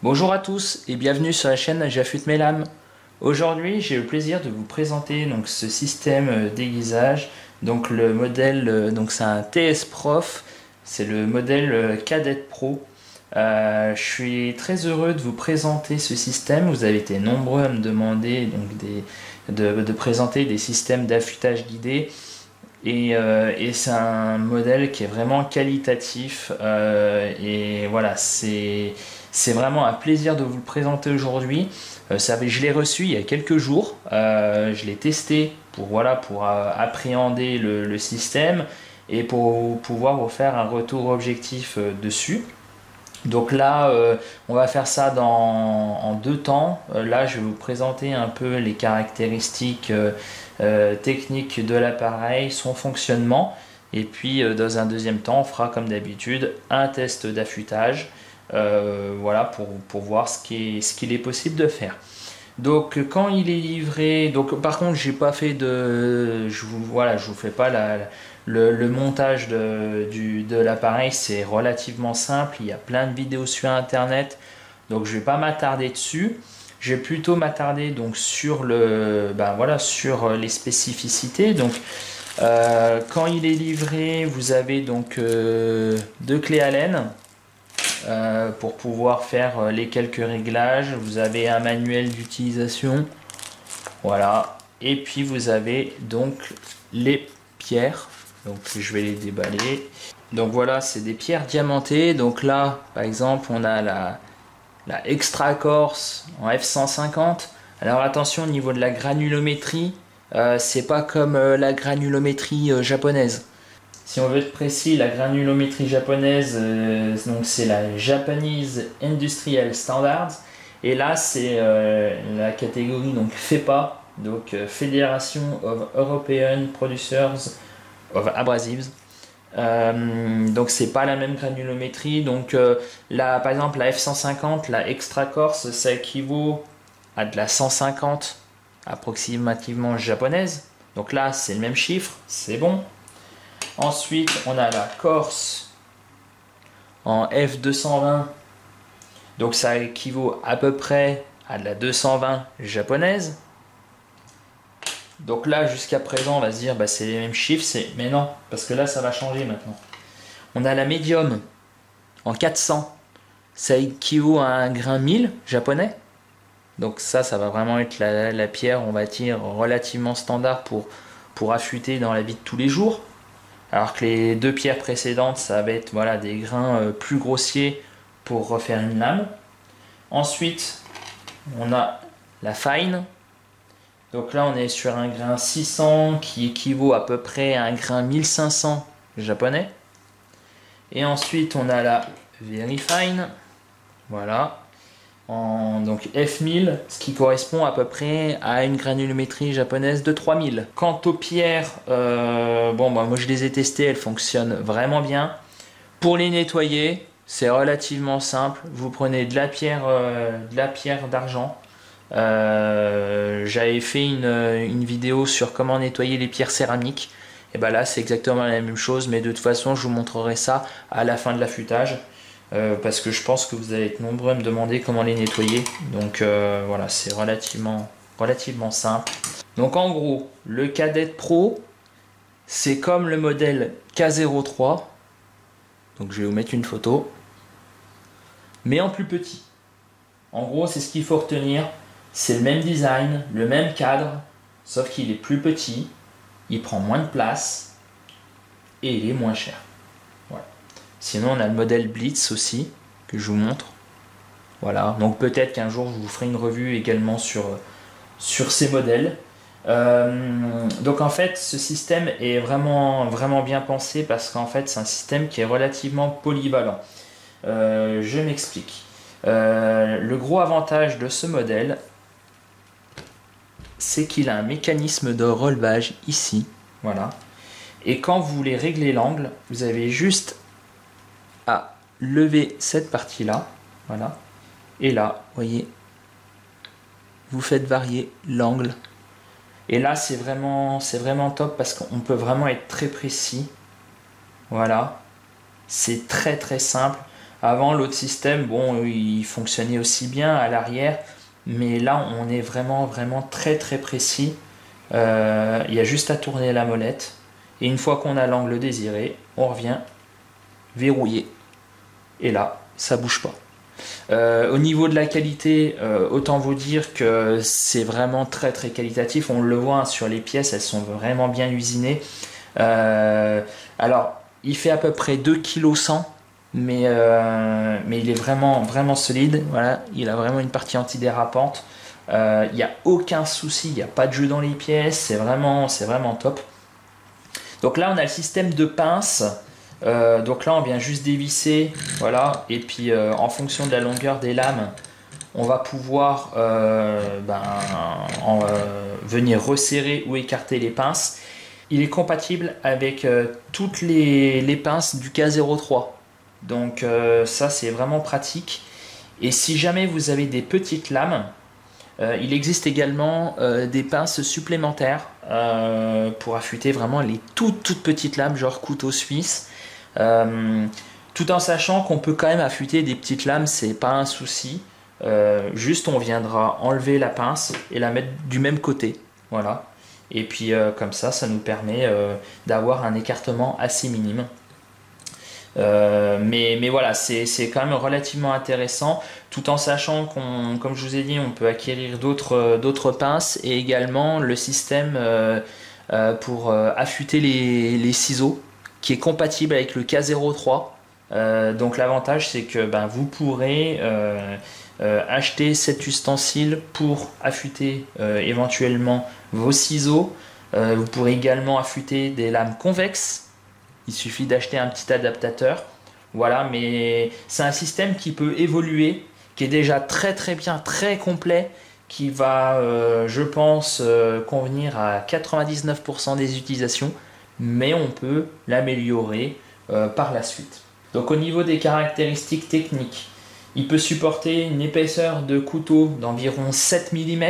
Bonjour à tous et bienvenue sur la chaîne J'affûte mes lames. Aujourd'hui, j'ai le plaisir de vous présenter donc ce système d'aiguisage. Donc le modèle, c'est un TS Prof, c'est le modèle Cadet Pro. Je suis très heureux de vous présenter ce système. Vous avez été nombreux à me demander de présenter des systèmes d'affûtage guidé. Et c'est un modèle qui est vraiment qualitatif et voilà, c'est vraiment un plaisir de vous le présenter aujourd'hui. Je l'ai reçu il y a quelques jours, je l'ai testé pour appréhender le système et pour pouvoir vous faire un retour objectif dessus. Donc là, on va faire ça en deux temps. Là, je vais vous présenter un peu les caractéristiques techniques de l'appareil, son fonctionnement. Et puis, dans un deuxième temps, on fera comme d'habitude un test d'affûtage. Voilà, pour voir ce qu'il est possible de faire. Donc, quand il est livré, donc par contre, j'ai pas fait je vous fais pas le montage de l'appareil, c'est relativement simple. Il y a plein de vidéos sur internet, donc je vais pas m'attarder dessus. Je vais plutôt m'attarder donc sur sur les spécificités. Donc, quand il est livré, vous avez donc deux clés Allen. Pour pouvoir faire les quelques réglages. Vous avez un manuel d'utilisation, voilà, et puis vous avez donc les pierres, donc je vais les déballer. Donc voilà, c'est des pierres diamantées. Donc là par exemple on a la Extra Corse en F150. Alors attention au niveau de la granulométrie, c'est pas comme la granulométrie japonaise. Si on veut être précis, la granulométrie japonaise, c'est la Japanese Industrial Standards. Et là, c'est la catégorie donc FEPA, donc Federation of European Producers of Abrasives. Donc c'est pas la même granulométrie. Donc par exemple, la F150, la Extra Corse, ça équivaut à de la 150 approximativement japonaise. Donc là, c'est le même chiffre, c'est bon. Ensuite, on a la Corse en F220. Donc ça équivaut à peu près à de la 220 japonaise. Donc là, jusqu'à présent, on va se dire c'est les mêmes chiffres. Mais non, parce que là, ça va changer maintenant. On a la Medium en 400. Ça équivaut à un grain 1000 japonais. Donc ça va vraiment être la pierre, on va dire, relativement standard pour affûter dans la vie de tous les jours. Alors que les deux pierres précédentes, ça va être des grains plus grossiers pour refaire une lame. Ensuite, on a la Fine. Donc là, on est sur un grain 600 qui équivaut à peu près à un grain 1500 japonais. Et ensuite, on a la Very Fine. Voilà. Donc F1000, ce qui correspond à peu près à une granulométrie japonaise de 3000. Quant aux pierres, moi je les ai testées, elles fonctionnent vraiment bien. Pour les nettoyer, c'est relativement simple. Vous prenez de la pierre d'argent. J'avais fait une vidéo sur comment nettoyer les pierres céramiques. Et là c'est exactement la même chose, mais de toute façon je vous montrerai ça à la fin de l'affûtage. Parce que je pense que vous allez être nombreux à me demander comment les nettoyer. Donc voilà, c'est relativement simple. Donc en gros, le Cadet Pro, c'est comme le modèle K03. Donc je vais vous mettre une photo. Mais en plus petit. En gros, c'est ce qu'il faut retenir. C'est le même design, le même cadre, sauf qu'il est plus petit, il prend moins de place et il est moins cher. Sinon, on a le modèle Blitz aussi, que je vous montre. Voilà, donc peut-être qu'un jour, je vous ferai une revue également sur ces modèles. Donc en fait, ce système est vraiment bien pensé parce qu'en fait, c'est un système qui est relativement polyvalent. Je m'explique. Le gros avantage de ce modèle, c'est qu'il a un mécanisme de relevage ici. Voilà. Et quand vous voulez régler l'angle, vous avez juste à lever cette partie là, voilà, et là, voyez, vous faites varier l'angle, et là c'est vraiment top parce qu'on peut vraiment être très précis. Voilà, c'est très simple. Avant, l'autre système, bon, il fonctionnait aussi bien à l'arrière, mais là, on est vraiment, vraiment très, très précis. Il y a juste à tourner la molette. Et une fois qu'on a l'angle désiré, on revient verrouiller. Et là, ça bouge pas. Au niveau de la qualité, autant vous dire que c'est vraiment très très qualitatif. On le voit hein, sur les pièces, elles sont vraiment bien usinées. Alors, il fait à peu près 2,1 kg, mais il est vraiment vraiment solide. Voilà, il a vraiment une partie antidérapante. Il n'y a aucun souci, il n'y a pas de jeu dans les pièces. C'est vraiment top. Donc là, on a le système de pince. Donc là, on vient juste dévisser, voilà, et puis en fonction de la longueur des lames, on va pouvoir venir resserrer ou écarter les pinces. Il est compatible avec toutes les pinces du K03. Donc ça, c'est vraiment pratique. Et si jamais vous avez des petites lames, il existe également des pinces supplémentaires pour affûter vraiment les toutes petites lames, genre couteau suisse. Tout en sachant qu'on peut quand même affûter des petites lames, c'est pas un souci. Juste on viendra enlever la pince et la mettre du même côté. Voilà. Et puis comme ça nous permet d'avoir un écartement assez minime. Mais voilà, c'est quand même relativement intéressant, tout en sachant qu'on, comme je vous ai dit, on peut acquérir d'autres pinces et également le système pour affûter les ciseaux qui est compatible avec le K03. Donc l'avantage c'est que vous pourrez acheter cet ustensile pour affûter éventuellement vos ciseaux. Vous pourrez également affûter des lames convexes. Il suffit d'acheter un petit adaptateur. Voilà, mais c'est un système qui peut évoluer, qui est déjà très très bien, très complet, qui va, je pense, convenir à 99% des utilisations, mais on peut l'améliorer par la suite. Donc au niveau des caractéristiques techniques, il peut supporter une épaisseur de couteau d'environ 7 mm,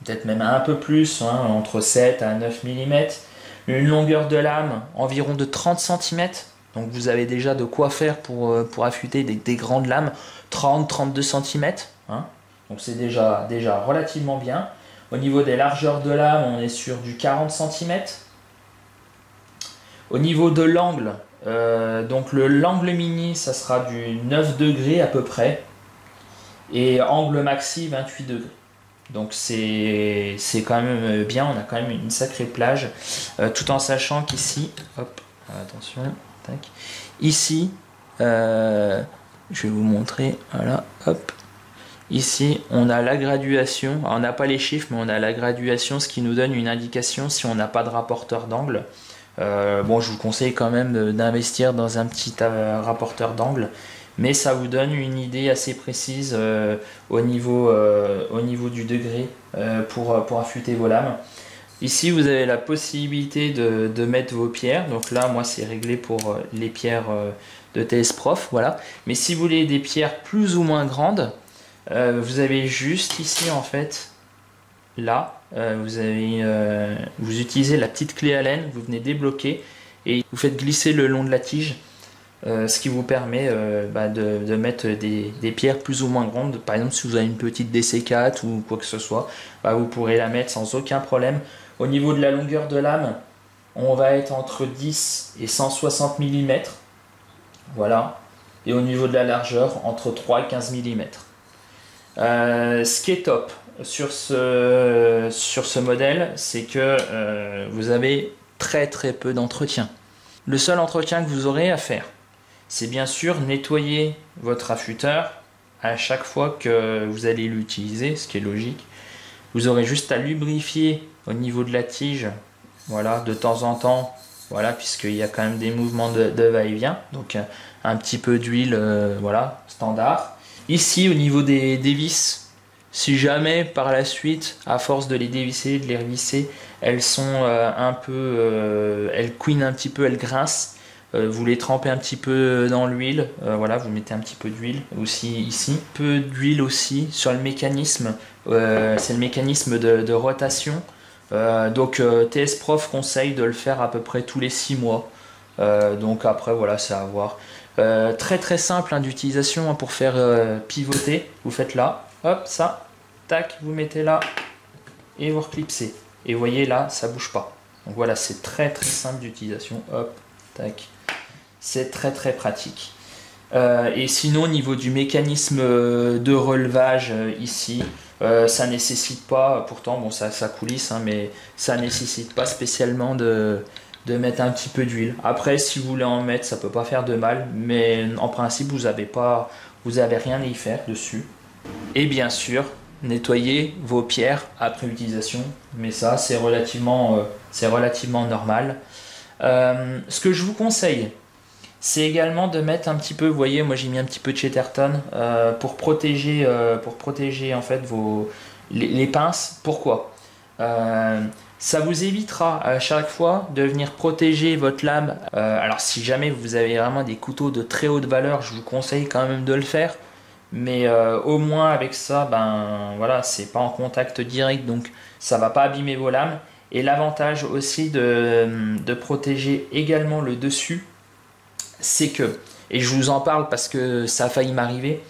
peut-être même un peu plus, hein, entre 7 à 9 mm. Une longueur de lame environ de 30 cm, donc vous avez déjà de quoi faire pour affûter des grandes lames, 30-32 cm, hein. Donc c'est déjà relativement bien. Au niveau des largeurs de lame, on est sur du 40 cm. Au niveau de l'angle, donc l'angle mini, ça sera du 9 degrés à peu près, et angle maxi 28 degrés. Donc c'est quand même bien, on a quand même une sacrée plage, tout en sachant qu'ici, hop, attention, tac, ici, je vais vous montrer, voilà, hop, ici on a la graduation, alors, on n'a pas les chiffres mais on a la graduation, ce qui nous donne une indication si on n'a pas de rapporteur d'angle. Bon, je vous conseille quand même d'investir dans un petit rapporteur d'angle, mais ça vous donne une idée assez précise au niveau du degré pour affûter vos lames. Ici vous avez la possibilité de mettre vos pierres, donc là moi c'est réglé pour les pierres de TS Prof, voilà. Mais si vous voulez des pierres plus ou moins grandes, vous avez juste ici en fait, là, vous utilisez la petite clé Allen, vous venez débloquer et vous faites glisser le long de la tige. Ce qui vous permet de mettre des pierres plus ou moins grandes. Par exemple, si vous avez une petite DC4 ou quoi que ce soit, vous pourrez la mettre sans aucun problème. Au niveau de la longueur de lame, on va être entre 10 et 160 mm. Voilà. Et au niveau de la largeur, entre 3 et 15 mm. Ce qui est top sur ce modèle, c'est que vous avez très très peu d'entretien. Le seul entretien que vous aurez à faire, c'est bien sûr nettoyer votre affûteur à chaque fois que vous allez l'utiliser, ce qui est logique. Vous aurez juste à lubrifier au niveau de la tige, voilà, de temps en temps, voilà, puisqu'il y a quand même des mouvements de va-et-vient, donc un petit peu d'huile, voilà, standard. Ici, au niveau des vis, si jamais par la suite, à force de les dévisser, de les revisser, elles sont elles couinent un petit peu, elles grincent. Vous les trempez un petit peu dans l'huile, voilà, vous mettez un petit peu d'huile aussi ici, un peu d'huile aussi sur le mécanisme, c'est le mécanisme de rotation. Donc TS Prof conseille de le faire à peu près tous les 6 mois. Donc après voilà, c'est à voir. Très très simple hein, d'utilisation hein, pour faire pivoter. Vous faites là, hop, ça, tac, vous mettez là et vous reclipsez. Et vous voyez là, ça bouge pas. Donc voilà, c'est très très simple d'utilisation. Hop, tac. C'est très très pratique. Et sinon, au niveau du mécanisme de relevage ici, ça nécessite pas, pourtant bon ça coulisse, hein, mais ça nécessite pas spécialement de mettre un petit peu d'huile. Après, si vous voulez en mettre, ça peut pas faire de mal, mais en principe, vous avez rien à y faire dessus. Et bien sûr, nettoyer vos pierres après utilisation, mais ça c'est relativement normal. Ce que je vous conseille, c'est également de mettre un petit peu, vous voyez, moi j'ai mis un petit peu de Chatterton pour protéger en fait les pinces. Pourquoi? Ça vous évitera à chaque fois de venir protéger votre lame. Alors si jamais vous avez vraiment des couteaux de très haute valeur, je vous conseille quand même de le faire. Mais au moins avec ça, ben voilà, c'est pas en contact direct, donc ça va pas abîmer vos lames. Et l'avantage aussi de protéger également le dessus, c'est que, et je vous en parle parce que ça a failli m'arriver,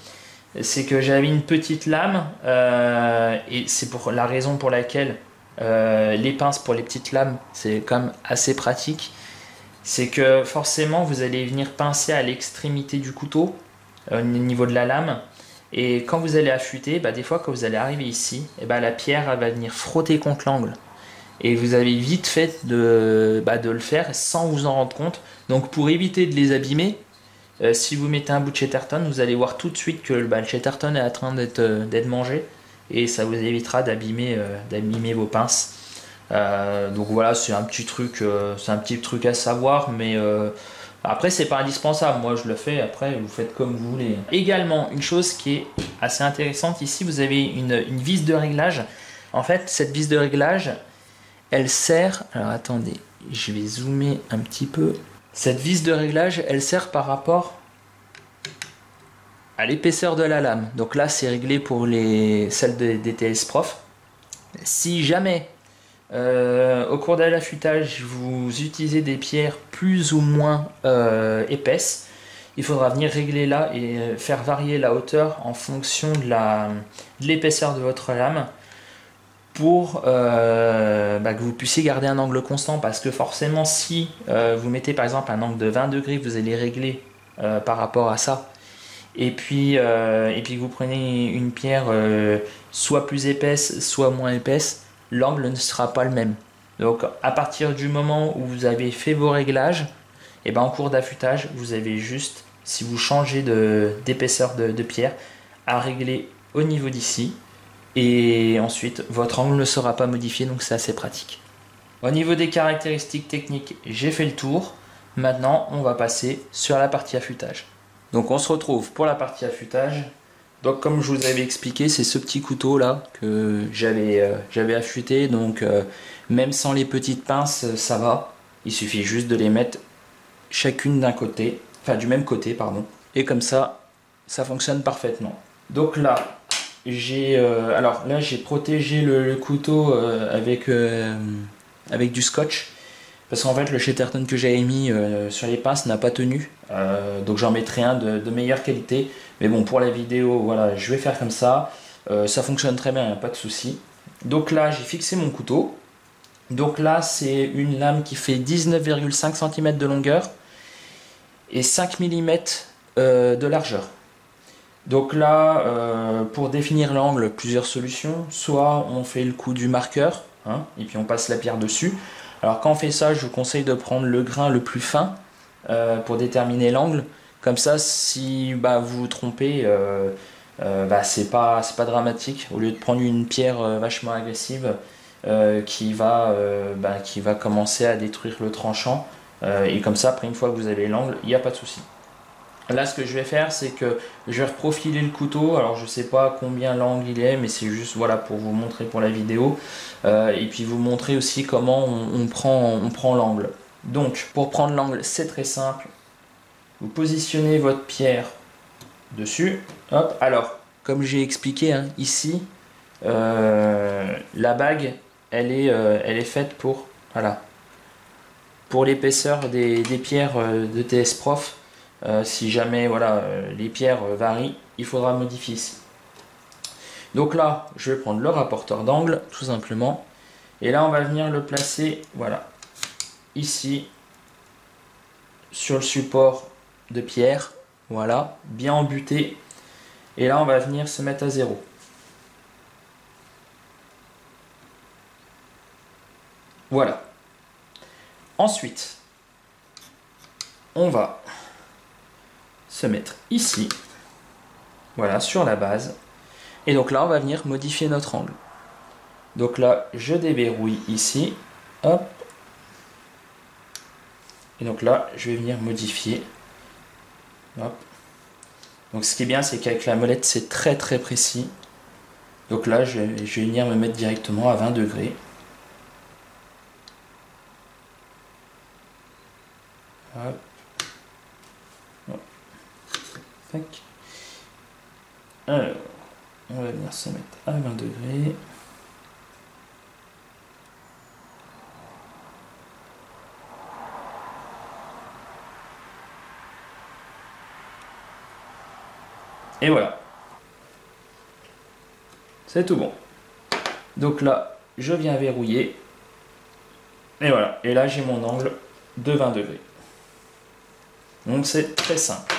c'est que j'avais une petite lame et c'est pour la raison pour laquelle les pinces pour les petites lames c'est quand même assez pratique. C'est que forcément vous allez venir pincer à l'extrémité du couteau au niveau de la lame, et quand vous allez affûter, bah, des fois quand vous allez arriver ici, et bah, la pierre elle va venir frotter contre l'angle. Et vous avez vite fait de le faire sans vous en rendre compte. Donc pour éviter de les abîmer, si vous mettez un bout de Chatterton, vous allez voir tout de suite que le Chatterton est en train d'être mangé. Et ça vous évitera d'abîmer vos pinces. Donc voilà, c'est un petit truc à savoir, mais après c'est pas indispensable. Moi je le fais, après vous faites comme vous voulez. Également, une chose qui est assez intéressante ici, vous avez une vis de réglage. En fait, cette vis de réglage, elle sert, alors attendez, je vais zoomer un petit peu. Cette vis de réglage, elle sert par rapport à l'épaisseur de la lame. Donc là, c'est réglé pour celles des TS Prof. Si jamais, au cours de l'affûtage, vous utilisez des pierres plus ou moins épaisses, il faudra venir régler là et faire varier la hauteur en fonction de l'épaisseur de votre lame, pour que vous puissiez garder un angle constant, parce que forcément si vous mettez par exemple un angle de 20 degrés, vous allez régler par rapport à ça, et puis que vous prenez une pierre soit plus épaisse soit moins épaisse, l'angle ne sera pas le même. Donc à partir du moment où vous avez fait vos réglages, et en cours d'affûtage vous avez juste, si vous changez d'épaisseur de pierre, à régler au niveau d'ici, et ensuite votre angle ne sera pas modifié, donc c'est assez pratique. Au niveau des caractéristiques techniques, j'ai fait le tour. Maintenant on va passer sur la partie affûtage. Donc on se retrouve pour la partie affûtage. Donc comme je vous avais expliqué, c'est ce petit couteau là que j'avais affûté, donc même sans les petites pinces ça va. Il suffit juste de les mettre chacune d'un côté, enfin du même côté pardon, et comme ça fonctionne parfaitement. Donc là j'ai protégé le couteau avec du scotch, parce qu'en fait le Chatterton que j'avais mis sur les pinces n'a pas tenu, donc j'en mettrai un de meilleure qualité, mais bon, pour la vidéo voilà, je vais faire comme ça. Ça fonctionne très bien, pas de souci. Donc là j'ai fixé mon couteau. Donc là c'est une lame qui fait 19,5 cm de longueur et 5 mm de largeur. Donc là, pour définir l'angle, plusieurs solutions. Soit on fait le coup du marqueur, hein, et puis on passe la pierre dessus. Alors quand on fait ça, je vous conseille de prendre le grain le plus fin pour déterminer l'angle. Comme ça, si vous vous trompez, c'est pas dramatique. Au lieu de prendre une pierre vachement agressive qui va commencer à détruire le tranchant. Et comme ça, après une fois que vous avez l'angle, il n'y a pas de souci. Là ce que je vais faire, c'est que je vais reprofiler le couteau. Alors je sais pas combien l'angle il est, mais c'est juste voilà pour vous montrer pour la vidéo, et puis vous montrer aussi comment on prend l'angle. Donc pour prendre l'angle, c'est très simple. Vous positionnez votre pierre dessus, hop. Alors comme j'ai expliqué hein, ici, la bague elle est faite pour l'épaisseur des pierres de TS Prof. Si jamais voilà, les pierres varient, il faudra modifier ici. Donc là, je vais prendre le rapporteur d'angle, tout simplement. Et là, on va venir le placer, voilà, ici, sur le support de pierre. Voilà, bien embuté. Et là, on va venir se mettre à 0. Voilà. Ensuite, on va se mettre ici. Voilà, sur la base. Et donc là, on va venir modifier notre angle. Donc là, je déverrouille ici. Hop. Et donc là, je vais venir modifier. Hop. Donc ce qui est bien, c'est qu'avec la molette, c'est très très précis. Donc là, je vais venir me mettre directement à 20 degrés. Hop. Hop. Tac. Alors, on va venir se mettre à 20 degrés. Et voilà. C'est tout bon. Donc là, je viens verrouiller. Et voilà. Et là, j'ai mon angle de 20 degrés. Donc c'est très simple.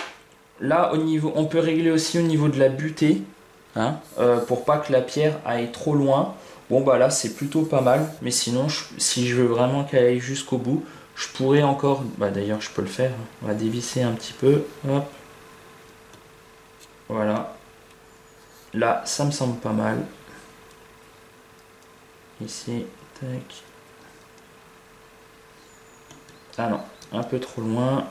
Là, au niveau, on peut régler aussi au niveau de la butée, hein, pour pas que la pierre aille trop loin. Bon bah là, c'est plutôt pas mal. Mais sinon, si je veux vraiment qu'elle aille jusqu'au bout, je pourrais encore... Bah d'ailleurs, je peux le faire. On va dévisser un petit peu. Hop. Voilà. Là, ça me semble pas mal. Ici, tac. Ah non, un peu trop loin.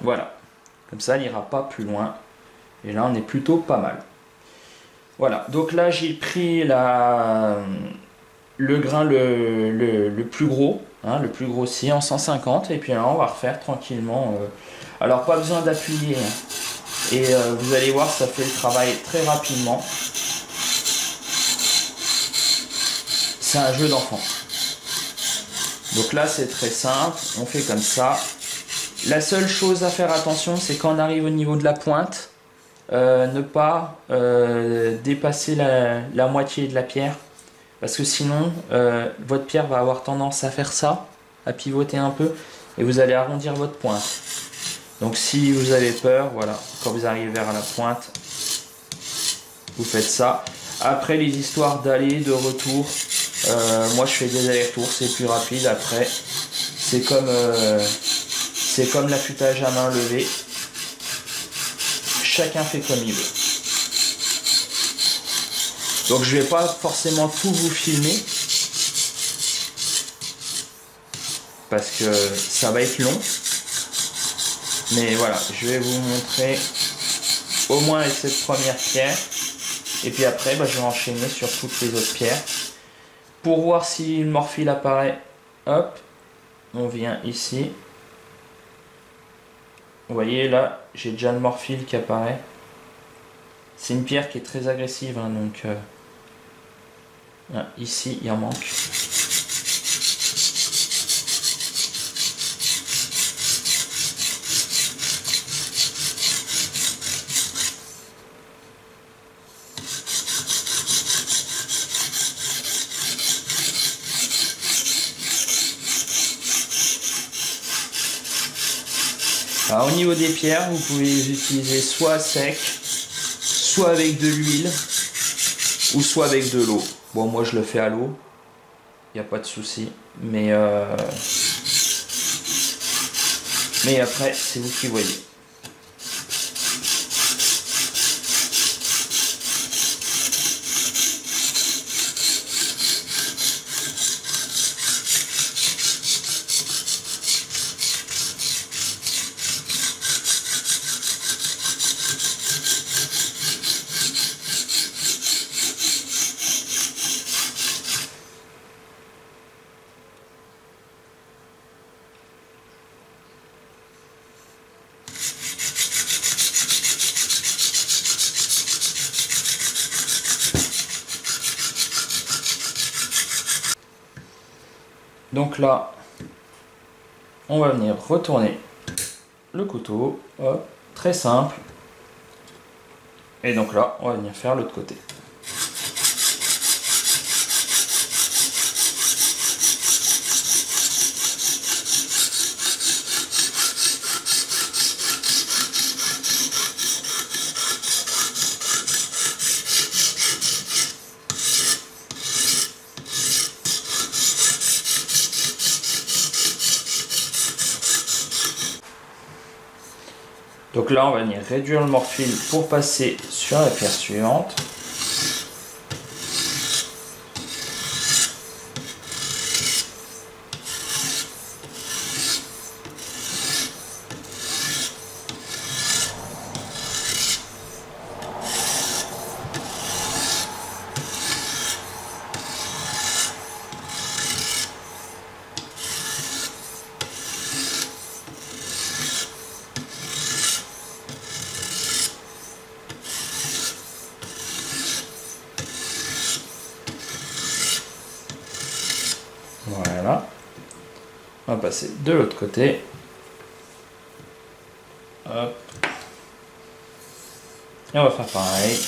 Voilà. Comme ça, elle n'ira pas plus loin. Et là, on est plutôt pas mal. Voilà. Donc là, j'ai pris le grain le plus gros, hein, le plus grossier en 150. Et puis là, on va refaire tranquillement. Alors, pas besoin d'appuyer. Hein. Et vous allez voir, ça fait le travail très rapidement. C'est un jeu d'enfant. Donc là, c'est très simple. On fait comme ça. La seule chose à faire attention, c'est quand on arrive au niveau de la pointe, ne pas dépasser la moitié de la pierre. Parce que sinon, votre pierre va avoir tendance à faire ça, à pivoter un peu, et vous allez arrondir votre pointe. Donc si vous avez peur, voilà, quand vous arrivez vers la pointe, vous faites ça. Après, les histoires d'aller, de retour, moi je fais des allers-retours, c'est plus rapide. Après, c'est comme l'affûtage à main levée. Chacun fait comme il veut. Donc je vais pas forcément tout vous filmer. Parce que ça va être long. Mais voilà, je vais vous montrer au moins avec cette première pierre. Et puis après, je vais enchaîner sur toutes les autres pierres. Pour voir si le morphile apparaît, hop, on vient ici. Vous voyez là, j'ai déjà le morphile qui apparaît. C'est une pierre qui est très agressive, hein, donc ici il en manque. Alors, au niveau des pierres, vous pouvez les utiliser soit sec, soit avec de l'huile, ou soit avec de l'eau. Bon, moi je le fais à l'eau, il n'y a pas de souci, mais après, c'est vous qui voyez. Donc là, on va venir retourner le couteau, hop, très simple. Et donc là, on va venir faire l'autre côté. Donc là, on va venir réduire le morfil pour passer sur la pierre suivante. Voilà. On va passer de l'autre côté. Hop. Et on va faire pareil.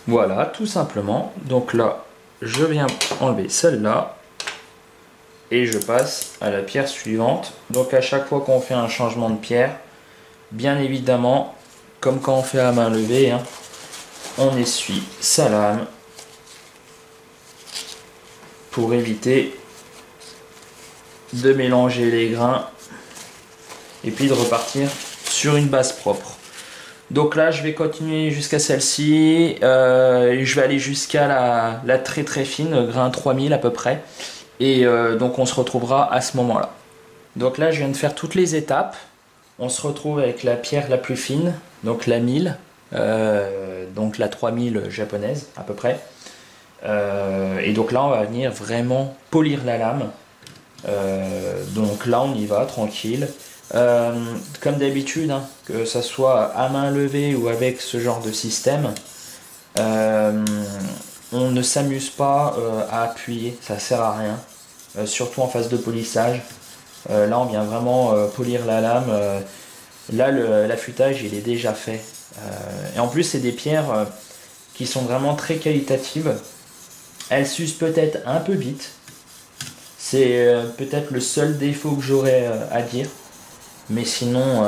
Voilà, tout simplement. Donc là, je viens enlever celle-là et je passe à la pierre suivante. Donc à chaque fois qu'on fait un changement de pierre, bien évidemment, comme quand on fait à main levée, hein, on essuie sa lame pour éviter de mélanger les grains et puis de repartir sur une base propre. Donc là, je vais continuer jusqu'à celle-ci. Je vais aller jusqu'à la très très fine, grain 3000 à peu près. Et donc on se retrouvera à ce moment-là. Donc là, je viens de faire toutes les étapes. On se retrouve avec la pierre la plus fine, donc la 1000, donc la 3000 japonaise à peu près. Et donc là, on va venir vraiment polir la lame. Donc là, on y va tranquille. Comme d'habitude, hein, que ça soit à main levée ou avec ce genre de système, on ne s'amuse pas à appuyer, ça sert à rien, surtout en phase de polissage. Là on vient vraiment polir la lame, là l'affûtage il est déjà fait, et en plus c'est des pierres qui sont vraiment très qualitatives. Elles s'usent peut-être un peu vite, c'est peut-être le seul défaut que j'aurais à dire. Mais sinon,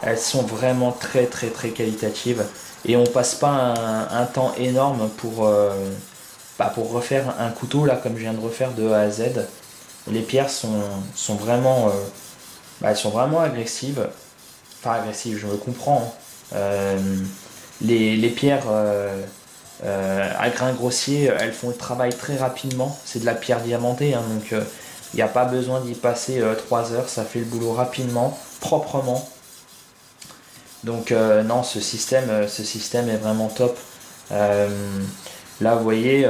elles sont vraiment très très très qualitatives et on passe pas un temps énorme pour refaire un couteau là comme je viens de refaire de A à Z. Les pierres sont vraiment, elles sont vraiment agressives. Enfin agressives, je me comprends. Hein. Les pierres à grains grossiers, elles font le travail très rapidement. C'est de la pierre diamantée, hein, donc il n'y a pas besoin d'y passer 3 heures, ça fait le boulot rapidement, proprement. Donc non, ce système est vraiment top. Là, vous voyez,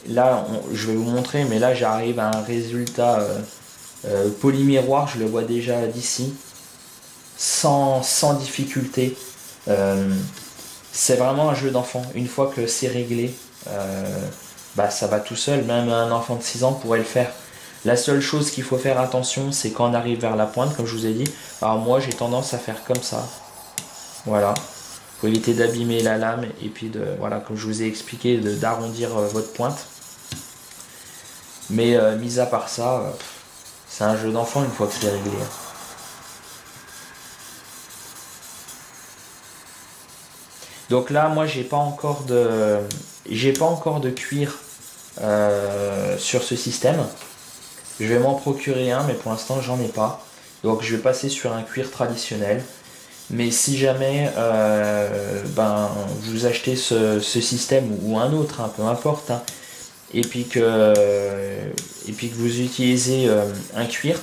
je vais vous montrer, mais là j'arrive à un résultat polymiroir, je le vois déjà d'ici, sans difficulté. C'est vraiment un jeu d'enfant. Une fois que c'est réglé, ça va tout seul, même un enfant de 6 ans pourrait le faire. La seule chose qu'il faut faire attention, c'est quand on arrive vers la pointe, comme je vous ai dit. Alors moi, j'ai tendance à faire comme ça. Voilà. Faut éviter d'abîmer la lame et puis voilà, comme je vous ai expliqué, d'arrondir votre pointe. Mais mis à part ça, c'est un jeu d'enfant une fois que c'est réglé. Donc là, moi, j'ai pas encore de cuir sur ce système. Je vais m'en procurer un, mais pour l'instant j'en ai pas. Donc je vais passer sur un cuir traditionnel. Mais si jamais vous achetez ce système ou un autre, hein, peu importe, hein, et puis que vous utilisez un cuir,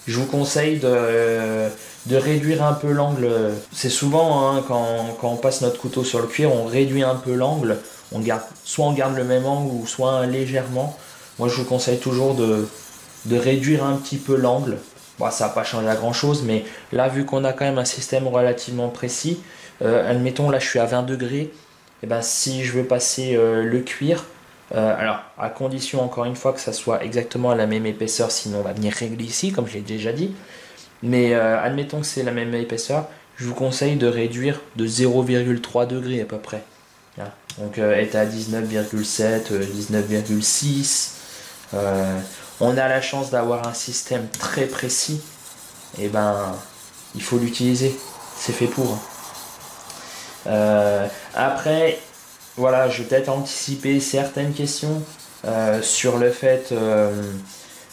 je vous conseille de réduire un peu l'angle. C'est souvent hein, quand on passe notre couteau sur le cuir, on réduit un peu l'angle. Soit on garde le même angle ou soit légèrement. Moi je vous conseille toujours de réduire un petit peu l'angle. Bon, ça va pas changer à grand chose, mais là vu qu'on a quand même un système relativement précis, admettons là je suis à 20 degrés, et ben si je veux passer le cuir, alors à condition encore une fois que ça soit exactement à la même épaisseur, sinon on va venir régler ici comme je l'ai déjà dit, mais admettons que c'est la même épaisseur, je vous conseille de réduire de 0,3 degrés à peu près. Voilà. Donc être à 19,7, 19,6. On a la chance d'avoir un système très précis, et ben il faut l'utiliser, c'est fait pour. Après, voilà, je vais peut-être anticiper certaines questions sur le fait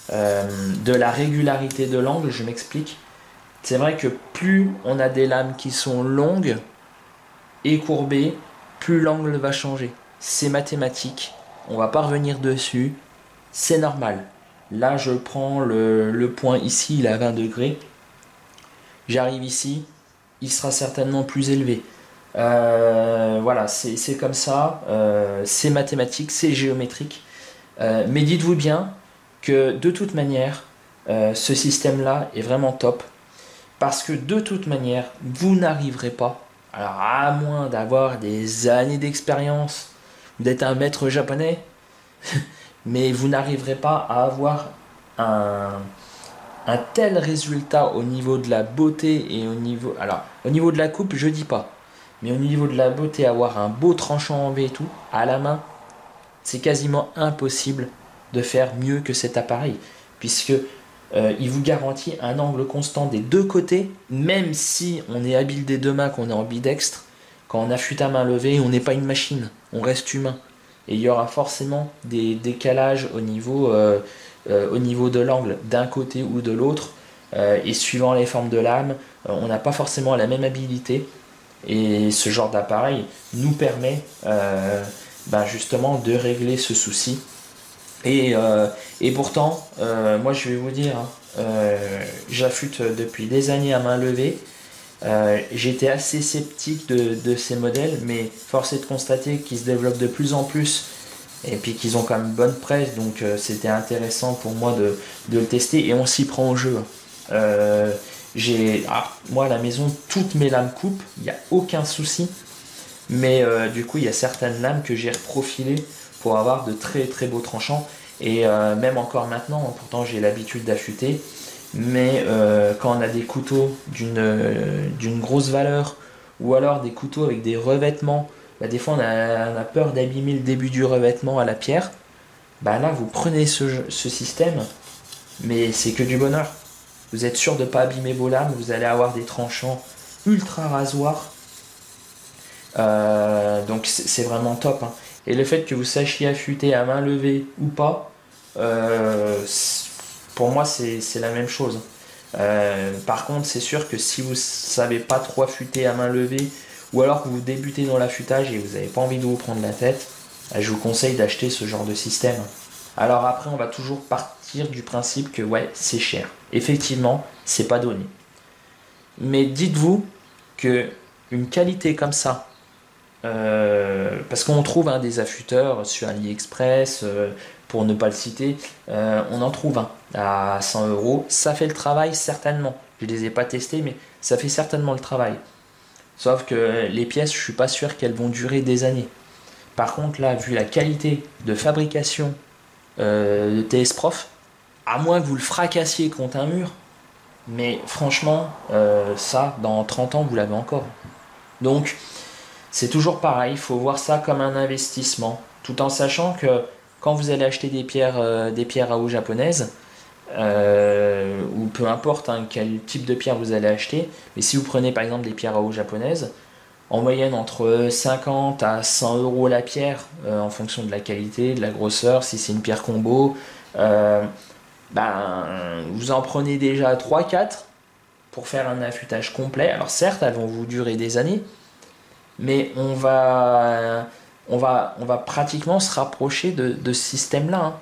de la régularité de l'angle, je m'explique. C'est vrai que plus on a des lames qui sont longues et courbées, plus l'angle va changer. C'est mathématique, on va pas revenir dessus, c'est normal. Là, je prends le point ici, il est à 20 degrés. J'arrive ici, il sera certainement plus élevé. Voilà, c'est comme ça, c'est mathématique, c'est géométrique. Mais dites-vous bien que de toute manière, ce système-là est vraiment top. Parce que de toute manière, vous n'arriverez pas, alors à moins d'avoir des années d'expérience, d'être un maître japonais, mais vous n'arriverez pas à avoir un tel résultat au niveau de la beauté et au niveau de la coupe, je dis pas, mais au niveau de la beauté, avoir un beau tranchant en V et tout, à la main, c'est quasiment impossible de faire mieux que cet appareil, puisque il vous garantit un angle constant des deux côtés, même si on est habile des deux mains, qu'on est ambidextre. Quand on affûte à main levée, on n'est pas une machine, on reste humain. Et il y aura forcément des décalages au niveau de l'angle d'un côté ou de l'autre. Et suivant les formes de lame, on n'a pas forcément la même habilité. Et ce genre d'appareil nous permet justement de régler ce souci. Et pourtant, moi je vais vous dire, j'affûte depuis des années à main levée. J'étais assez sceptique de ces modèles, mais force est de constater qu'ils se développent de plus en plus et puis qu'ils ont quand même bonne presse, donc c'était intéressant pour moi de le tester et on s'y prend au jeu. Moi à la maison, toutes mes lames coupent, il n'y a aucun souci, mais du coup il y a certaines lames que j'ai reprofilées pour avoir de très très beaux tranchants et même encore maintenant, pourtant j'ai l'habitude d'affûter, mais quand on a des couteaux d'une grosse valeur ou alors des couteaux avec des revêtements, des fois on a peur d'abîmer le début du revêtement à la pierre, là vous prenez ce système, mais c'est que du bonheur. Vous êtes sûr de ne pas abîmer vos lames, vous allez avoir des tranchants ultra rasoirs, donc c'est vraiment top, hein. Et le fait que vous sachiez affûter à main levée ou pas, pour moi c'est la même chose. Par contre c'est sûr que si vous ne savez pas trop affûter à main levée ou alors que vous débutez dans l'affûtage et vous n'avez pas envie de vous prendre la tête, je vous conseille d'acheter ce genre de système. Alors après on va toujours partir du principe que ouais c'est cher. Effectivement c'est pas donné. Mais dites-vous que une qualité comme ça, parce qu'on trouve des affûteurs sur AliExpress, pour ne pas le citer, on en trouve un à 100 euros. Ça fait le travail certainement. Je les ai pas testés, mais ça fait certainement le travail. Sauf que les pièces, je suis pas sûr qu'elles vont durer des années. Par contre, là, vu la qualité de fabrication de TS Prof, à moins que vous le fracassiez contre un mur, mais franchement, ça, dans 30 ans, vous l'avez encore. Donc, c'est toujours pareil, il faut voir ça comme un investissement, tout en sachant que quand vous allez acheter des pierres à eau japonaises, ou peu importe quel type de pierre vous allez acheter, mais si vous prenez par exemple des pierres à eau japonaises, en moyenne entre 50 à 100 euros la pierre, en fonction de la qualité, de la grosseur, si c'est une pierre combo, vous en prenez déjà 3-4 pour faire un affûtage complet. Alors certes, elles vont vous durer des années, mais on va on va pratiquement se rapprocher de ce système-là, hein.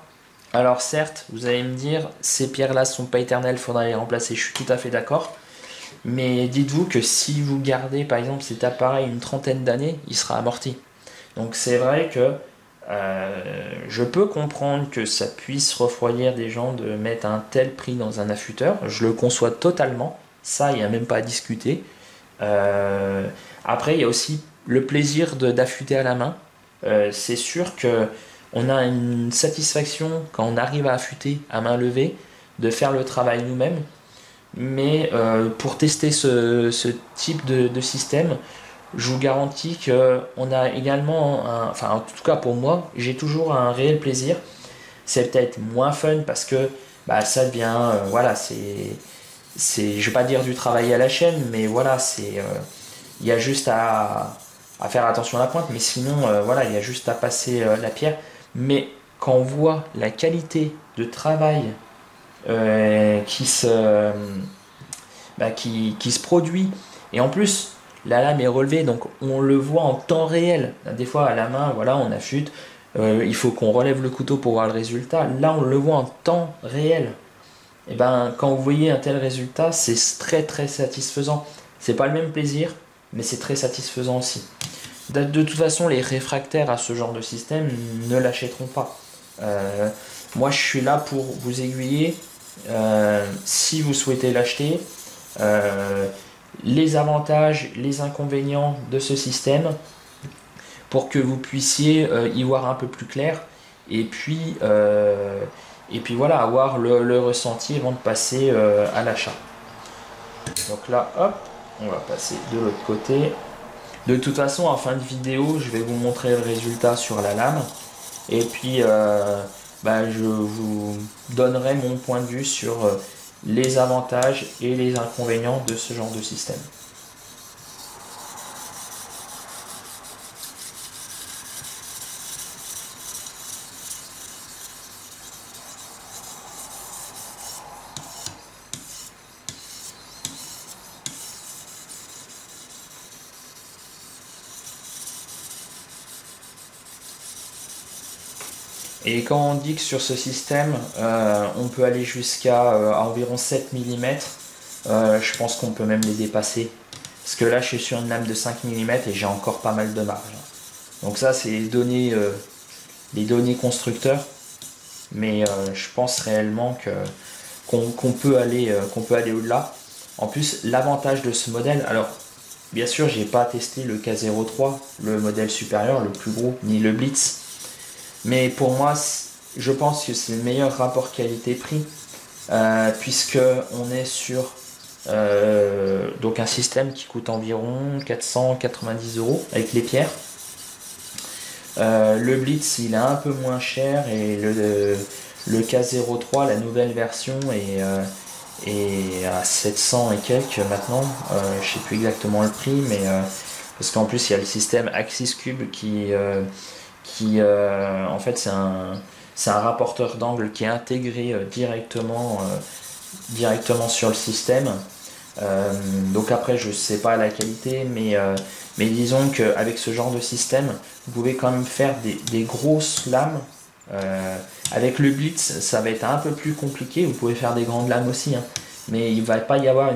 Alors certes, vous allez me dire, ces pierres-là sont pas éternelles, faudra les remplacer, je suis tout à fait d'accord. Mais dites-vous que si vous gardez par exemple cet appareil une trentaine d'années, il sera amorti. Donc c'est vrai que je peux comprendre que ça puisse refroidir des gens de mettre un tel prix dans un affûteur. Je le conçois totalement. Ça, il n'y a même pas à discuter. Euh, Après, il y a aussi le plaisir d'affûter à la main. C'est sûr que on a une satisfaction quand on arrive à affûter à main levée, de faire le travail nous-mêmes. Mais pour tester ce type de système, je vous garantis qu'on a également, enfin en tout cas pour moi, j'ai toujours un réel plaisir. C'est peut-être moins fun parce que bah, ça devient, voilà, je vais pas dire du travail à la chaîne, mais voilà, il y a juste à faire attention à la pointe, mais sinon, voilà, il y a juste à passer la pierre. Mais quand on voit la qualité de travail qui se produit, et en plus, la lame est relevée, donc on le voit en temps réel. Des fois, à la main, voilà, on affûte, il faut qu'on relève le couteau pour voir le résultat. Là, on le voit en temps réel. Et ben, quand vous voyez un tel résultat, c'est très très satisfaisant. C'est pas le même plaisir, mais c'est très satisfaisant aussi. De toute façon, les réfractaires à ce genre de système ne l'achèteront pas. Euh, Moi, je suis là pour vous aiguiller. Si vous souhaitez l'acheter, euh, les avantages, les inconvénients de ce système, pour que vous puissiez y voir un peu plus clair. Et puis, voilà, avoir le ressenti avant de passer à l'achat. Donc là, hop, on va passer de l'autre côté. De toute façon, en fin de vidéo, je vais vous montrer le résultat sur la lame. Et puis, je vous donnerai mon point de vue sur les avantages et les inconvénients de ce genre de système. Et quand on dit que sur ce système, on peut aller jusqu'à environ 7 mm, je pense qu'on peut même les dépasser. Parce que là, je suis sur une lame de 5 mm et j'ai encore pas mal de marge. Donc ça, c'est les données constructeurs. Mais je pense réellement qu'on peut aller au-delà. En plus, l'avantage de ce modèle, alors bien sûr, j'ai pas testé le K03, le modèle supérieur, le plus gros, ni le Blitz. Mais pour moi, je pense que c'est le meilleur rapport qualité-prix, puisque on est sur donc un système qui coûte environ 490 € avec les pierres. Le Blitz, il est un peu moins cher, et le K03, la nouvelle version, est à 700 et quelques maintenant. Je sais plus exactement le prix, mais parce qu'en plus il y a le système Axis Cube qui en fait c'est un rapporteur d'angle qui est intégré directement sur le système. Donc après, je sais pas la qualité, mais disons qu'avec ce genre de système, vous pouvez quand même faire des grosses lames. Avec le Blitz, ça va être un peu plus compliqué. Vous pouvez faire des grandes lames aussi, hein, mais il va pas y avoir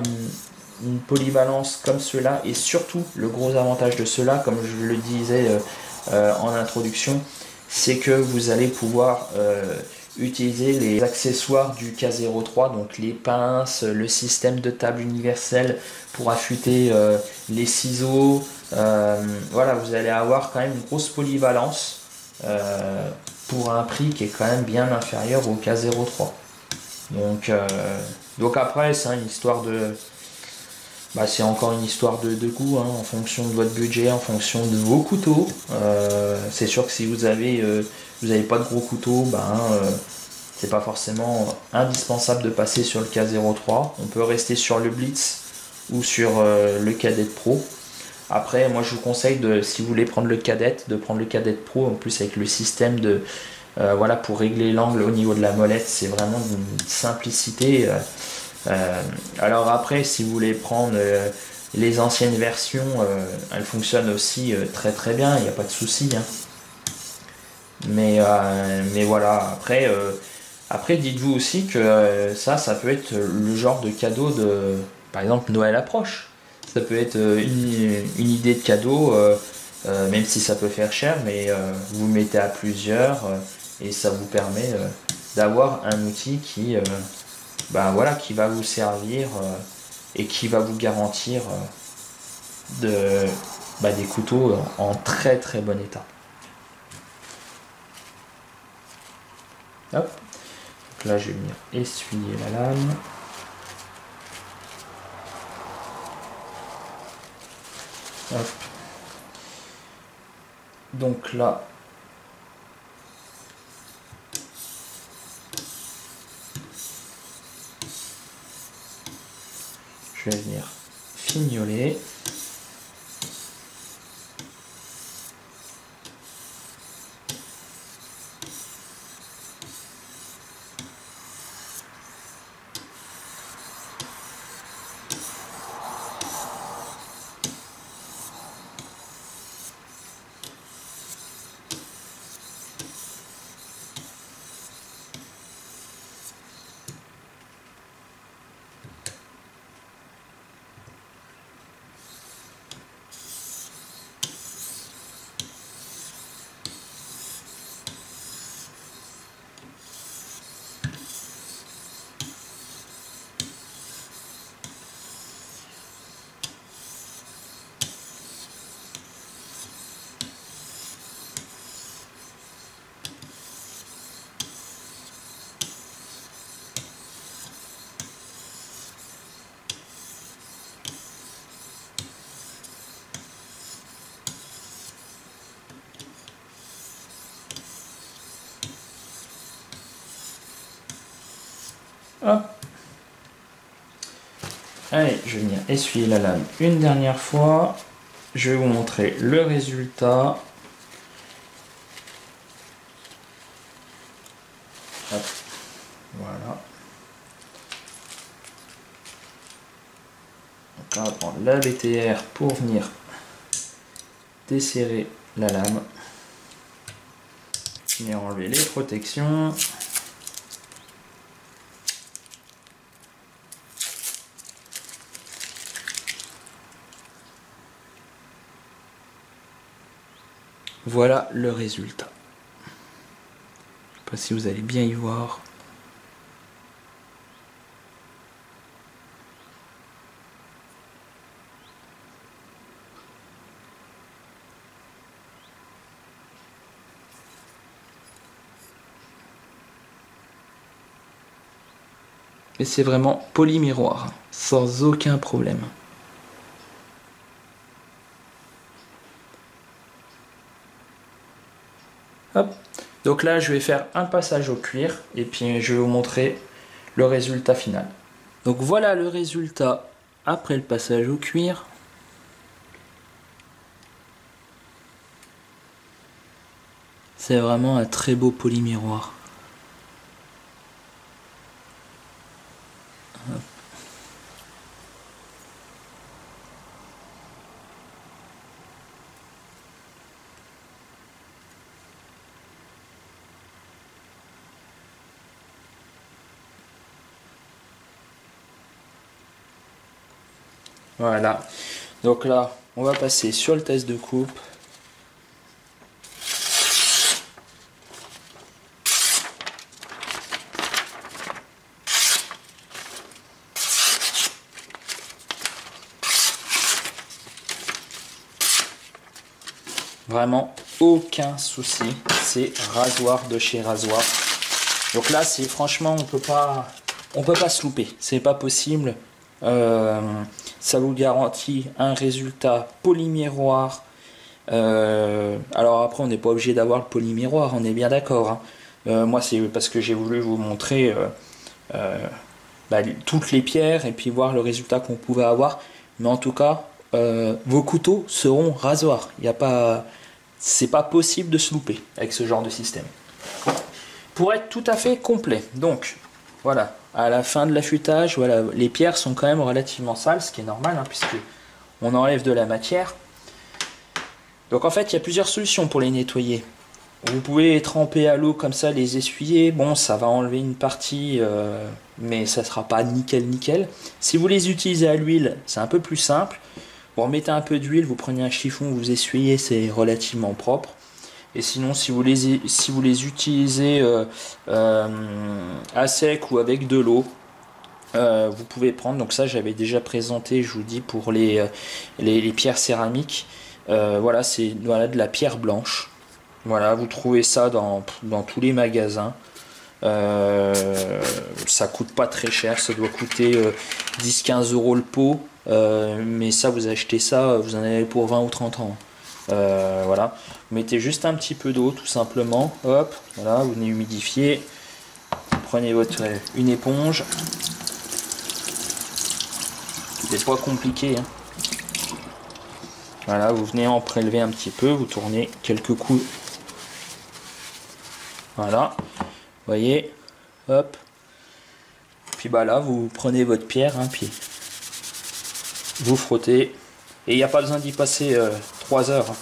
une polyvalence comme cela. Et surtout, le gros avantage de cela, comme je le disais en introduction, c'est que vous allez pouvoir utiliser les accessoires du K03, donc les pinces, le système de table universelle pour affûter les ciseaux. Voilà, vous allez avoir quand même une grosse polyvalence pour un prix qui est quand même bien inférieur au K03. Donc après, c'est une histoire c'est encore une histoire de goût, hein, en fonction de votre budget, en fonction de vos couteaux. C'est sûr que si vous avez pas de gros couteaux, c'est pas forcément indispensable de passer sur le K03. On peut rester sur le Blitz ou sur le Cadet Pro. Après, moi je vous conseille, si vous voulez prendre le Cadet, de prendre le Cadet Pro, en plus avec le système pour régler l'angle au niveau de la molette, c'est vraiment d'une simplicité. Alors après, si vous voulez prendre les anciennes versions, elles fonctionnent aussi très très bien, il n'y a pas de souci, hein. Mais voilà, après dites-vous aussi que ça peut être le genre de cadeau de, par exemple, Noël approche. Ça peut être une idée de cadeau, même si ça peut faire cher, mais vous mettez à plusieurs et ça vous permet d'avoir un outil qui va vous servir et qui va vous garantir des couteaux en très très bon état. Hop. Donc là, je vais venir essuyer la lame. Hop. Donc là, je vais venir fignoler. Hop. Allez, je vais venir essuyer la lame une dernière fois. Je vais vous montrer le résultat. Hop. Voilà. Donc là, on va prendre la BTR pour venir desserrer la lame. Venir enlever les protections. Voilà le résultat. Je ne sais pas si vous allez bien y voir. Et c'est vraiment polymiroir, sans aucun problème. Hop. Donc là, je vais faire un passage au cuir et puis je vais vous montrer le résultat final. Donc voilà le résultat après le passage au cuir. C'est vraiment un très beau polymiroir. Hop. Voilà, donc là on va passer sur le test de coupe. Vraiment aucun souci, c'est rasoir de chez Rasoir. Donc là c'est franchement on peut pas se louper, c'est pas possible. Ça vous garantit un résultat polymiroir. Alors après on n'est pas obligé d'avoir le polymiroir, on est bien d'accord, hein. Moi c'est parce que j'ai voulu vous montrer toutes les pierres et puis voir le résultat qu'on pouvait avoir. Mais en tout cas vos couteaux seront rasoirs. C'est pas possible de se louper avec ce genre de système. Pour être tout à fait complet, donc voilà, à la fin de l'affûtage, voilà, les pierres sont quand même relativement sales, ce qui est normal, hein, puisque on enlève de la matière. Donc en fait, il y a plusieurs solutions pour les nettoyer. Vous pouvez les tremper à l'eau comme ça, les essuyer. Bon, ça va enlever une partie, mais ça sera pas nickel nickel. Si vous les utilisez à l'huile, c'est un peu plus simple. Vous remettez un peu d'huile, vous prenez un chiffon, vous essuyez, c'est relativement propre. Et sinon, si vous les utilisez à sec ou avec de l'eau, vous pouvez prendre, donc ça j'avais déjà présenté, je vous dis, pour les pierres céramiques. Voilà, c'est voilà, de la pierre blanche. Voilà, vous trouvez ça dans tous les magasins. Ça coûte pas très cher, ça doit coûter 10-15 euros le pot. Mais ça, vous achetez ça, vous en avez pour 20 ou 30 ans. Voilà, vous mettez juste un petit peu d'eau tout simplement. Hop, voilà, vous venez humidifier. Prenez une éponge. C'est pas compliqué, hein. Voilà, vous venez en prélever un petit peu, vous tournez quelques coups. Voilà, vous voyez, hop. Puis bah là, vous prenez votre pierre, hein, puis vous frottez. Et il n'y a pas besoin d'y passer 3 heures. Hein.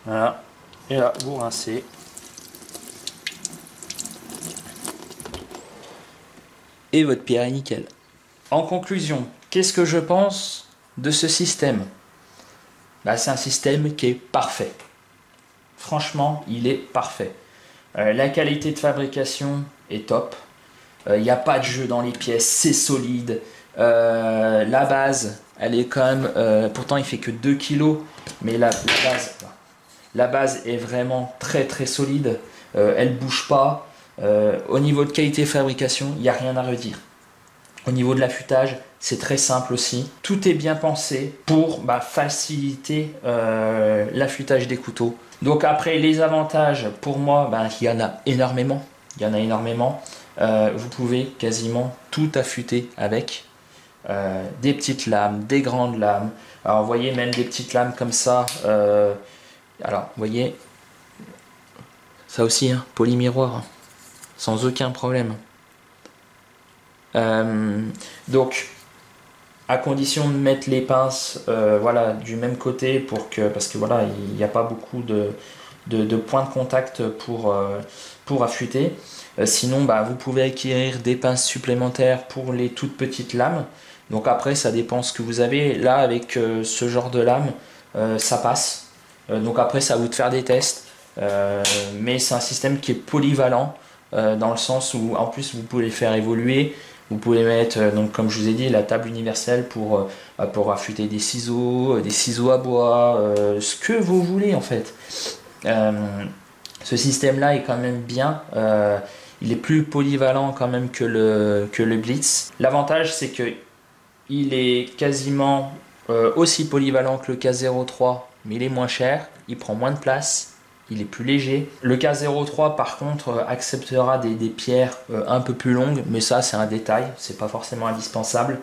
Voilà, et là, vous rincez. Et votre pierre est nickel. En conclusion, qu'est-ce que je pense de ce système? Bah, c'est un système qui est parfait. Franchement, il est parfait. La qualité de fabrication est top. Il n'y a pas de jeu dans les pièces, c'est solide. La base, elle est quand même... pourtant, il fait que 2 kg, mais la base est vraiment très très solide. Elle ne bouge pas. Au niveau de qualité de fabrication, il n'y a rien à redire. Au niveau de l'affûtage, c'est très simple aussi. Tout est bien pensé pour faciliter l'affûtage des couteaux. Donc après, les avantages, pour moi, il y en a énormément. Vous pouvez quasiment tout affûter avec. Des petites lames, des grandes lames. Alors vous voyez, même des petites lames comme ça. Alors, vous voyez, ça aussi, hein, polymiroir, hein, sans aucun problème. Donc à condition de mettre les pinces voilà, du même côté parce que voilà, il n'y a pas beaucoup de points de contact pour affûter. Sinon vous pouvez acquérir des pinces supplémentaires pour les toutes petites lames. Donc après ça dépend ce que vous avez. Là avec ce genre de lame ça passe. Donc après c'est à vous de faire des tests. Mais c'est un système qui est polyvalent dans le sens où en plus vous pouvez les faire évoluer. Vous pouvez mettre, donc, comme je vous ai dit, la table universelle pour affûter des ciseaux à bois, ce que vous voulez en fait. Ce système-là est quand même bien. Il est plus polyvalent quand même que le Blitz. L'avantage, c'est que il est quasiment aussi polyvalent que le K03, mais il est moins cher, il prend moins de place. Il est plus léger. Le K03 par contre acceptera des pierres un peu plus longues, mais ça c'est un détail, c'est pas forcément indispensable.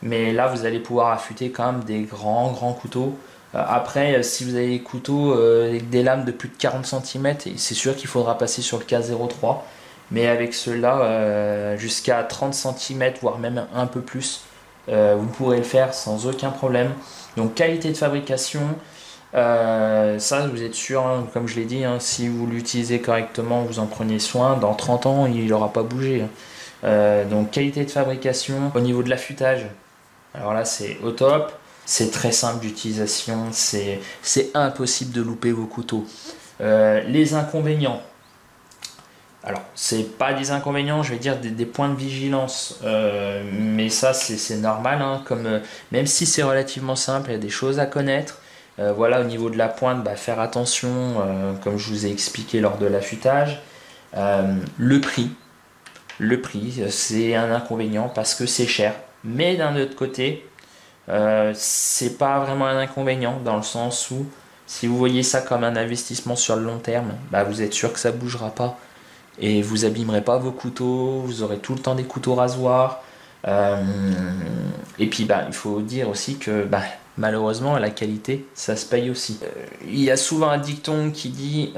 Mais là vous allez pouvoir affûter quand même des grands couteaux. Après si vous avez des couteaux avec des lames de plus de 40 cm, c'est sûr qu'il faudra passer sur le K03. Mais avec ceux-là jusqu'à 30 cm, voire même un peu plus, vous pourrez le faire sans aucun problème. Donc qualité de fabrication. Ça vous êtes sûr, hein, comme je l'ai dit, hein, si vous l'utilisez correctement, vous en prenez soin, dans 30 ans il n'aura pas bougé. Donc qualité de fabrication. Au niveau de l'affûtage, alors là c'est au top, c'est très simple d'utilisation, c'est impossible de louper vos couteaux. Les inconvénients, alors c'est pas des inconvénients, je vais dire des points de vigilance, mais ça c'est normal, hein, même si c'est relativement simple, il y a des choses à connaître. Voilà, au niveau de la pointe, faire attention, comme je vous ai expliqué lors de l'affûtage. Le prix, c'est un inconvénient parce que c'est cher. Mais d'un autre côté, c'est pas vraiment un inconvénient dans le sens où si vous voyez ça comme un investissement sur le long terme, vous êtes sûr que ça bougera pas et vous abîmerez pas vos couteaux, vous aurez tout le temps des couteaux rasoirs. Et puis il faut dire aussi que malheureusement la qualité ça se paye aussi. Il y a souvent un dicton qui dit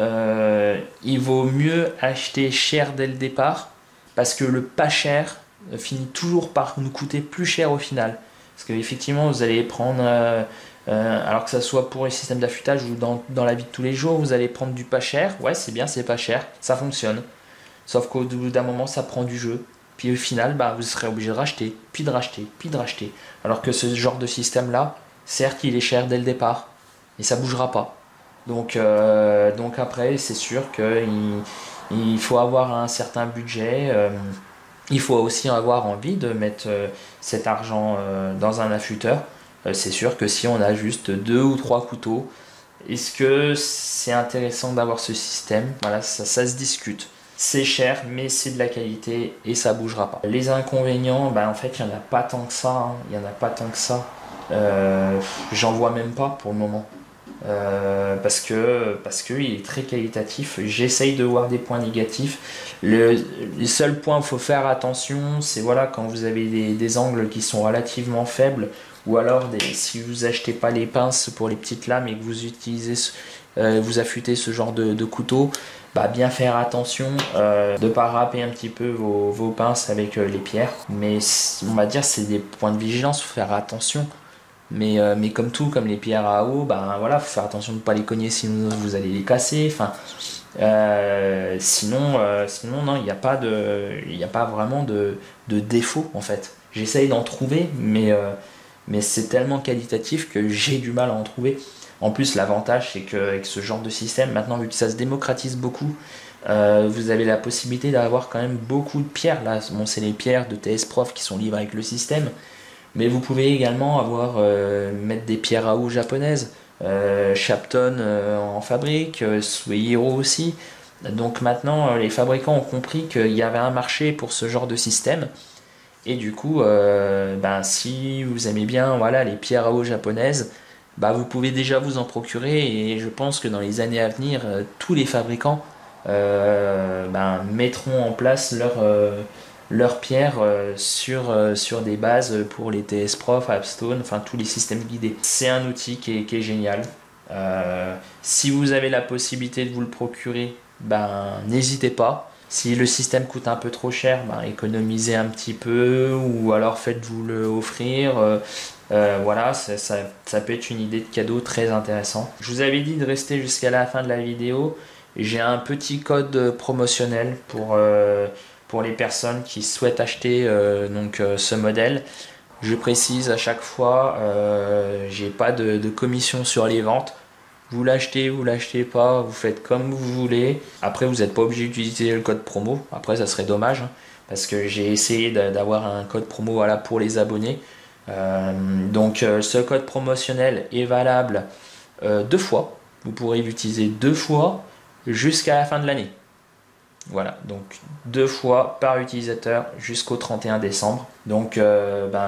il vaut mieux acheter cher dès le départ parce que le pas cher finit toujours par nous coûter plus cher au final, parce qu'effectivement vous allez prendre Alors que ça soit pour les systèmes d'affûtage ou dans la vie de tous les jours, vous allez prendre du pas cher. Ouais, c'est bien, c'est pas cher, ça fonctionne. Sauf qu'au bout d'un moment, ça prend du jeu. Puis au final, bah, vous serez obligé de racheter, puis de racheter, puis de racheter. Alors que ce genre de système-là, certes, il est cher dès le départ, et ça bougera pas. Donc après, c'est sûr qu'il faut avoir un certain budget. Il faut aussi avoir envie de mettre cet argent dans un affûteur. C'est sûr que si on a juste 2 ou 3 couteaux, est-ce que c'est intéressant d'avoir ce système? Voilà, ça se discute. C'est cher, mais c'est de la qualité et ça bougera pas. Les inconvénients, bah, en fait, il n'y en a pas tant que ça. Hein. Il y en a pas tant que ça. J'en vois même pas pour le moment. Parce que il est très qualitatif. J'essaye de voir des points négatifs. Les seuls points où il faut faire attention, c'est voilà, quand vous avez des angles qui sont relativement faibles, ou alors si vous achetez pas les pinces pour les petites lames et que vous vous affûtez ce genre de couteau, bah bien faire attention de pas râper un petit peu vos pinces avec les pierres. Mais on va dire c'est des points de vigilance, faut faire attention. Mais comme tout, comme les pierres à eau, ben voilà, faut faire attention de ne pas les cogner sinon vous allez les casser. Enfin, sinon non, il n'y a pas vraiment de défaut en fait. J'essaye d'en trouver, mais c'est tellement qualitatif que j'ai du mal à en trouver. En plus, l'avantage c'est qu'avec ce genre de système, maintenant vu que ça se démocratise beaucoup, vous avez la possibilité d'avoir quand même beaucoup de pierres. Là, bon, c'est les pierres de TS Prof qui sont livrées avec le système. Mais vous pouvez également mettre des pierres à eau japonaises. Shapton en fabrique, Suehiro aussi. Donc maintenant, les fabricants ont compris qu'il y avait un marché pour ce genre de système. Et du coup, si vous aimez bien voilà, les pierres à eau japonaises, vous pouvez déjà vous en procurer. Et je pense que dans les années à venir, tous les fabricants mettront en place leurs pierres sur des bases pour les TS Prof, Appstone, enfin tous les systèmes guidés. C'est un outil qui est génial. Si vous avez la possibilité de vous le procurer, n'hésitez pas. Si le système coûte un peu trop cher, économisez un petit peu ou alors faites-vous le offrir. Voilà, ça peut être une idée de cadeau très intéressant. Je vous avais dit de rester jusqu'à la fin de la vidéo. J'ai un petit code promotionnel pour les personnes qui souhaitent acheter ce modèle. Je précise à chaque fois, j'ai pas de commission sur les ventes. Vous l'achetez pas, vous faites comme vous voulez. Après, vous n'êtes pas obligé d'utiliser le code promo. Après, ça serait dommage hein, parce que j'ai essayé d'avoir un code promo voilà, pour les abonnés. Ce code promotionnel est valable 2 fois. Vous pourrez l'utiliser 2 fois jusqu'à la fin de l'année. Voilà, donc 2 fois par utilisateur jusqu'au 31 décembre. Donc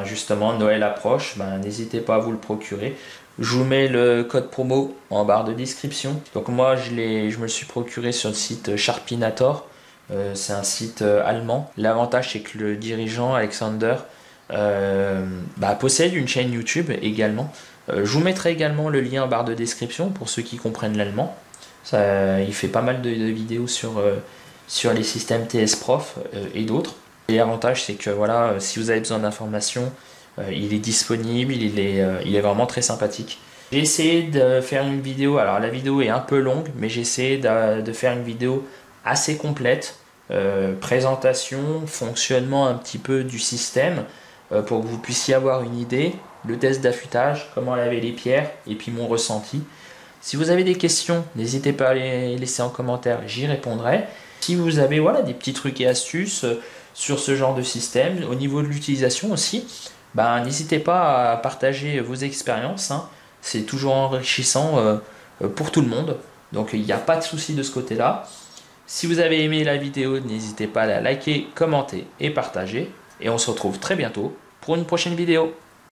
justement, Noël approche, n'hésitez pas à vous le procurer. Je vous mets le code promo en barre de description. Donc moi, je me le suis procuré sur le site Sharpinator. C'est un site allemand. L'avantage, c'est que le dirigeant, Alexander, possède une chaîne YouTube également. Je vous mettrai également le lien en barre de description pour ceux qui comprennent l'allemand. Il fait pas mal de vidéos sur les systèmes TS Prof et d'autres. Et l'avantage c'est que voilà, si vous avez besoin d'informations, il est disponible, il est vraiment très sympathique. J'ai essayé de faire une vidéo, alors la vidéo est un peu longue, mais j'ai essayé de faire une vidéo assez complète, présentation, fonctionnement un petit peu du système, pour que vous puissiez avoir une idée, le test d'affûtage, comment laver les pierres, et puis mon ressenti. Si vous avez des questions, n'hésitez pas à les laisser en commentaire, j'y répondrai. Si vous avez des petits trucs et astuces sur ce genre de système, au niveau de l'utilisation aussi, n'hésitez pas à partager vos expériences. Hein. C'est toujours enrichissant pour tout le monde. Donc il n'y a pas de souci de ce côté-là. Si vous avez aimé la vidéo, n'hésitez pas à la liker, commenter et partager. Et on se retrouve très bientôt pour une prochaine vidéo.